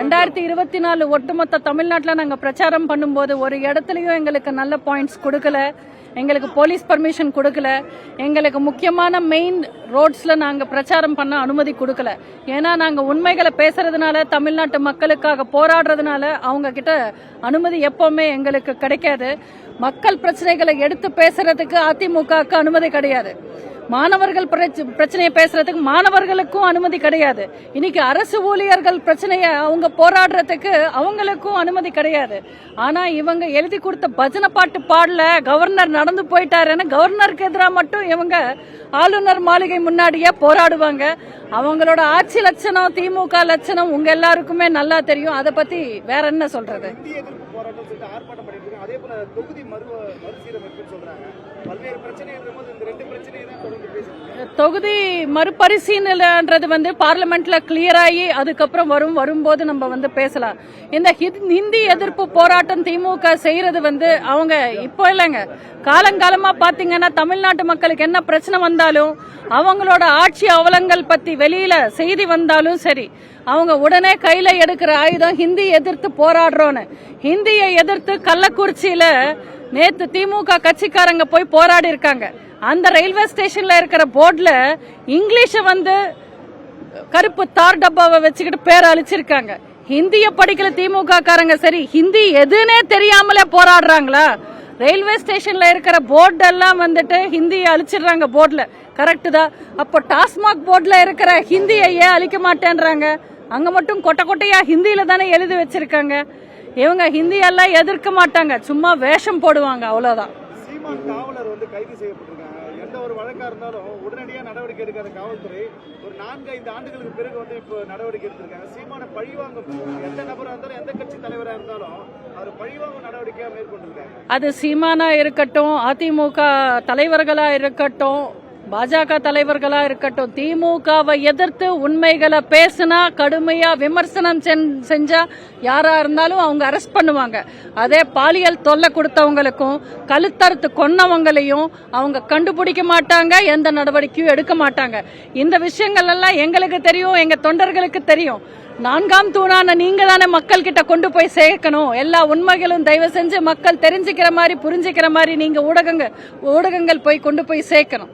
2024 ஒட்டுமொத்த தமிழ்நாட்டில் நாங்கள் பிரச்சாரம் பண்ணும்போது ஒரு இடத்துலையும் எங்களுக்கு நல்ல பாயிண்ட்ஸ் கொடுக்கல, எங்களுக்கு போலீஸ் பர்மிஷன் கொடுக்கல, எங்களுக்கு முக்கியமான மெயின் ரோட்ஸில் நாங்கள் பிரச்சாரம் பண்ண அனுமதி கொடுக்கல. ஏன்னா நாங்கள் உண்மைகளை பேசுறதுனால, தமிழ்நாட்டு மக்களுக்காக போராடுறதுனால அவங்க கிட்ட அனுமதி எப்பவுமே எங்களுக்கு கிடைக்காது. மக்கள் பிரச்சனைகளை எடுத்து பேசுறதுக்கு அதிமுகவுக்கு அனுமதி கிடையாது. மாணவர்கள் பிரச்சனையை பேசுறதுக்கு மாணவர்களுக்கும் அனுமதி கிடையாது. இன்னைக்கு அரசு ஊழியர்கள் பிரச்சனையை அவங்க போராடுறதுக்கு அவங்களுக்கும் அனுமதி கிடையாது. ஆனா இவங்க எழுதி கொடுத்த பஜனை பாட்டு பாடல, கவர்னர் நடந்து போயிட்டாருன்னு கவர்னருக்கு எதிராக மட்டும் இவங்க ஆளுநர் மாளிகை முன்னாடியே போராடுவாங்க. அவங்களோட ஆட்சி லட்சணம், திமுக லட்சணம் உங்க எல்லாருக்குமே நல்லா தெரியும். அதை பத்தி வேற என்ன சொல்றது? தொகுதி மறுபரிசீலனைன்றது பார்லிமெண்ட்ல கிளியர் ஆகி அதுக்கப்புறம் வரும்போது நம்ம பேசலாம். இந்த ஹிந்தி எதிர்ப்பு போராட்டம் திமுக செய்யறது அவங்க இப்போ இல்லைங்க, காலங்காலமா பாத்தீங்கன்னா தமிழ்நாட்டு மக்களுக்கு என்ன பிரச்சனை வந்தாலும், அவங்களோட ஆட்சி அவலங்கள் பத்தி வெளியில செய்தி வந்தாலும் சரி, அவங்க உடனே கையில எடுக்கிற ஆயுதம் ஹிந்தி எதிர்த்து போராடுறோன்னு. ஹிந்தியை எதிர்த்து கள்ளக்குறிச்சியில நேத்து திமுக கட்சிக்காரங்க போய் போராடி இருக்காங்க. அந்த ரயில்வே ஸ்டேஷன்ல இருக்கிற போர்டுல இங்கிலீஷ கருப்பு தார் டப்பாவை வச்சுக்கிட்டு பேர் அழிச்சிருக்காங்க. ஹிந்திய படிக்கல திமுக காரங்க, சரி ஹிந்தி எதுனே தெரியாமலே போராடுறாங்களா? ரயில்வே ஸ்டேஷன்ல இருக்கிற போர்டு எல்லாம் ஹிந்தியை அழிச்சிடுறாங்க போர்டுல, கரெக்ட் தான். அப்போ டாஸ்மாக் போர்டுல இருக்கிற ஹிந்தியை ஏன் அழிக்க மாட்டேன்றாங்க? அங்க மட்டும் கொட்டை கொட்டையா ஹிந்தியில தானே எழுதி வச்சிருக்காங்க. இவங்க ஹிந்தி எல்லாம் எதிர்க்க மாட்டாங்க, சும்மா வேஷம் போடுவாங்க, அவ்வளவுதான். சீமான் காவலர் கைது செய்யப்பட்டிருக்காங்க. எந்த ஒரு வழக்கா இருந்தாலும் உடனடியாக நடவடிக்கை எடுக்காத காவல்துறை ஒரு 4-5 ஆண்டுகளுக்கு பிறகு இப்போ நடவடிக்கை எடுத்திருக்காங்க. சீமான பழிவாங்கும் எந்த நபராக இருந்தாலும், எந்த கட்சி தலைவராக இருந்தாலும் அவர் பழிவாங்கும் நடவடிக்கையாக மேற்கொண்டிருக்காங்க. அது சீமானா இருக்கட்டும், அதிமுக தலைவர்களா இருக்கட்டும், பாஜக தலைவர்களா இருக்கட்டும், திமுகவை எதிர்த்து உண்மைகளை பேசினா, கடுமையா விமர்சனம் செஞ்சா யாரா இருந்தாலும் அவங்க அரெஸ்ட் பண்ணுவாங்க. அதே பாலியல் தொல்லை கொடுத்தவங்களுக்கும் கழுத்தறுத்து கொன்னவங்களையும் அவங்க கண்டுபிடிக்க மாட்டாங்க, எந்த நடவடிக்கையும் எடுக்க மாட்டாங்க. இந்த விஷயங்கள் எல்லாம் எங்களுக்கு தெரியும், எங்க தொண்டர்களுக்கு தெரியும். 4ஆம் தூணான நீங்க தானே மக்கள் கிட்ட கொண்டு போய் சேர்க்கணும். எல்லா உண்மைகளும் தயவு செஞ்சு மக்கள் தெரிஞ்சுக்கிற மாதிரி, புரிஞ்சுக்கிற மாதிரி நீங்க ஊடகங்கள் போய் கொண்டு போய் சேர்க்கணும்.